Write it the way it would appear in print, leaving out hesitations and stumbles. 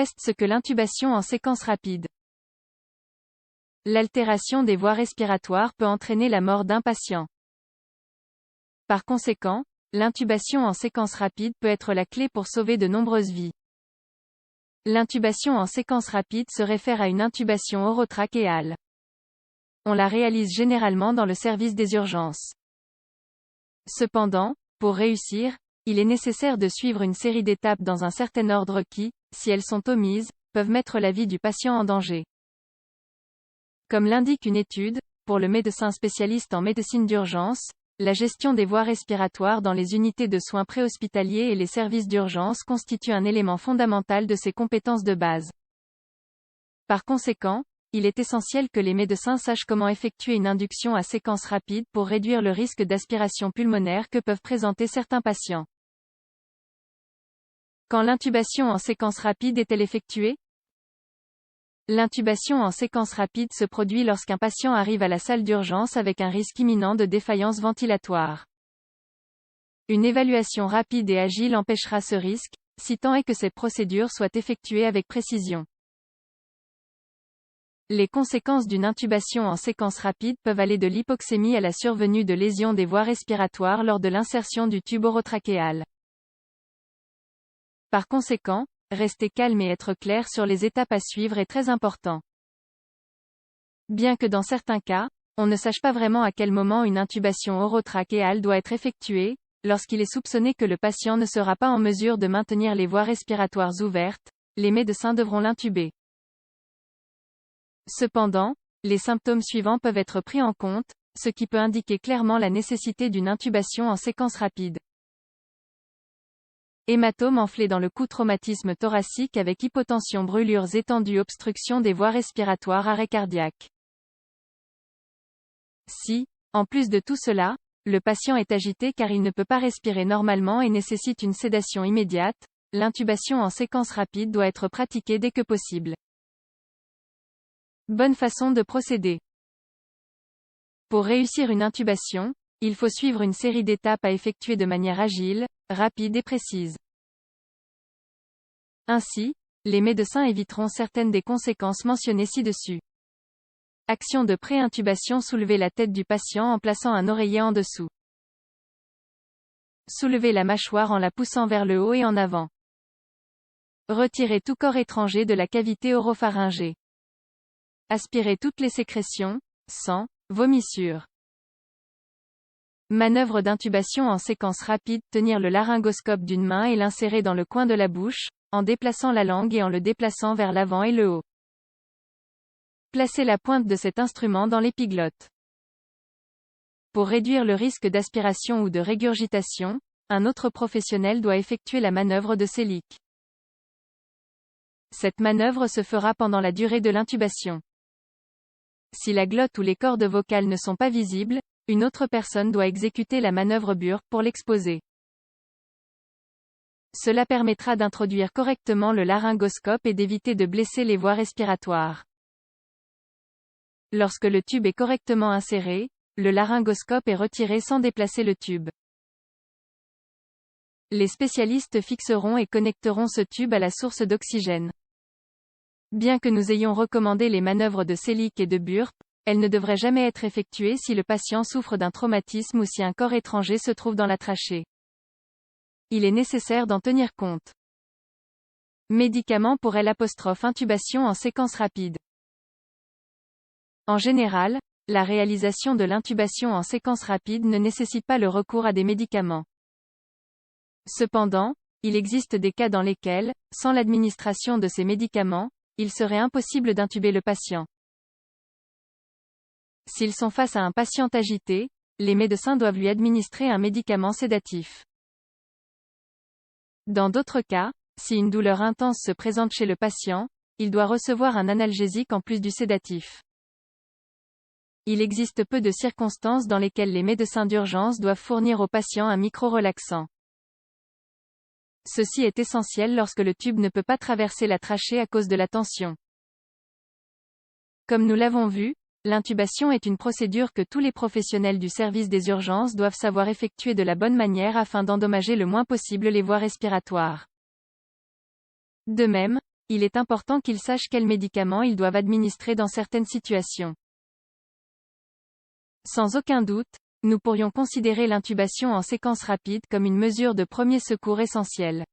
Voici ce que l'intubation en séquence rapide. L'altération des voies respiratoires peut entraîner la mort d'un patient. Par conséquent, l'intubation en séquence rapide peut être la clé pour sauver de nombreuses vies. L'intubation en séquence rapide se réfère à une intubation orotrachéale. On la réalise généralement dans le service des urgences. Cependant, pour réussir, il est nécessaire de suivre une série d'étapes dans un certain ordre qui, si elles sont omises, peuvent mettre la vie du patient en danger. Comme l'indique une étude, pour le médecin spécialiste en médecine d'urgence, la gestion des voies respiratoires dans les unités de soins préhospitaliers et les services d'urgence constitue un élément fondamental de ses compétences de base. Par conséquent, il est essentiel que les médecins sachent comment effectuer une induction à séquence rapide pour réduire le risque d'aspiration pulmonaire que peuvent présenter certains patients. Quand l'intubation en séquence rapide est-elle effectuée? L'intubation en séquence rapide se produit lorsqu'un patient arrive à la salle d'urgence avec un risque imminent de défaillance ventilatoire. Une évaluation rapide et agile empêchera ce risque, si tant est que cette procédure soit effectuée avec précision. Les conséquences d'une intubation en séquence rapide peuvent aller de l'hypoxémie à la survenue de lésions des voies respiratoires lors de l'insertion du tube orotrachéal. Par conséquent, rester calme et être clair sur les étapes à suivre est très important. Bien que dans certains cas, on ne sache pas vraiment à quel moment une intubation orotrachéale doit être effectuée, lorsqu'il est soupçonné que le patient ne sera pas en mesure de maintenir les voies respiratoires ouvertes, les médecins devront l'intuber. Cependant, les symptômes suivants peuvent être pris en compte, ce qui peut indiquer clairement la nécessité d'une intubation en séquence rapide. Hématome enflé dans le cou, traumatisme thoracique avec hypotension, brûlures étendues, obstruction des voies respiratoires, arrêt cardiaque. Si, en plus de tout cela, le patient est agité car il ne peut pas respirer normalement et nécessite une sédation immédiate, l'intubation en séquence rapide doit être pratiquée dès que possible. Bonne façon de procéder. Pour réussir une intubation, il faut suivre une série d'étapes à effectuer de manière agile, rapide et précise. Ainsi, les médecins éviteront certaines des conséquences mentionnées ci-dessus. Action de pré-intubation: soulever la tête du patient en plaçant un oreiller en dessous. Soulever la mâchoire en la poussant vers le haut et en avant. Retirer tout corps étranger de la cavité oropharyngée. Aspirer toutes les sécrétions, sang, vomissures. Manœuvre d'intubation en séquence rapide: tenir le laryngoscope d'une main et l'insérer dans le coin de la bouche, en déplaçant la langue et en le déplaçant vers l'avant et le haut. Placer la pointe de cet instrument dans l'épiglotte. Pour réduire le risque d'aspiration ou de régurgitation, un autre professionnel doit effectuer la manœuvre de Selig. Cette manœuvre se fera pendant la durée de l'intubation. Si la glotte ou les cordes vocales ne sont pas visibles, une autre personne doit exécuter la manœuvre Burke pour l'exposer. Cela permettra d'introduire correctement le laryngoscope et d'éviter de blesser les voies respiratoires. Lorsque le tube est correctement inséré, le laryngoscope est retiré sans déplacer le tube. Les spécialistes fixeront et connecteront ce tube à la source d'oxygène. Bien que nous ayons recommandé les manœuvres de Selig et de Burke, elles ne devraient jamais être effectuées si le patient souffre d'un traumatisme ou si un corps étranger se trouve dans la trachée. Il est nécessaire d'en tenir compte. Médicaments pour l'intubation en séquence rapide. En général, la réalisation de l'intubation en séquence rapide ne nécessite pas le recours à des médicaments. Cependant, il existe des cas dans lesquels, sans l'administration de ces médicaments, il serait impossible d'intuber le patient. S'ils sont face à un patient agité, les médecins doivent lui administrer un médicament sédatif. Dans d'autres cas, si une douleur intense se présente chez le patient, il doit recevoir un analgésique en plus du sédatif. Il existe peu de circonstances dans lesquelles les médecins d'urgence doivent fournir au patient un micro-relaxant. Ceci est essentiel lorsque le tube ne peut pas traverser la trachée à cause de la tension. Comme nous l'avons vu, l'intubation est une procédure que tous les professionnels du service des urgences doivent savoir effectuer de la bonne manière afin d'endommager le moins possible les voies respiratoires. De même, il est important qu'ils sachent quels médicaments ils doivent administrer dans certaines situations. Sans aucun doute, nous pourrions considérer l'intubation en séquence rapide comme une mesure de premier secours essentielle.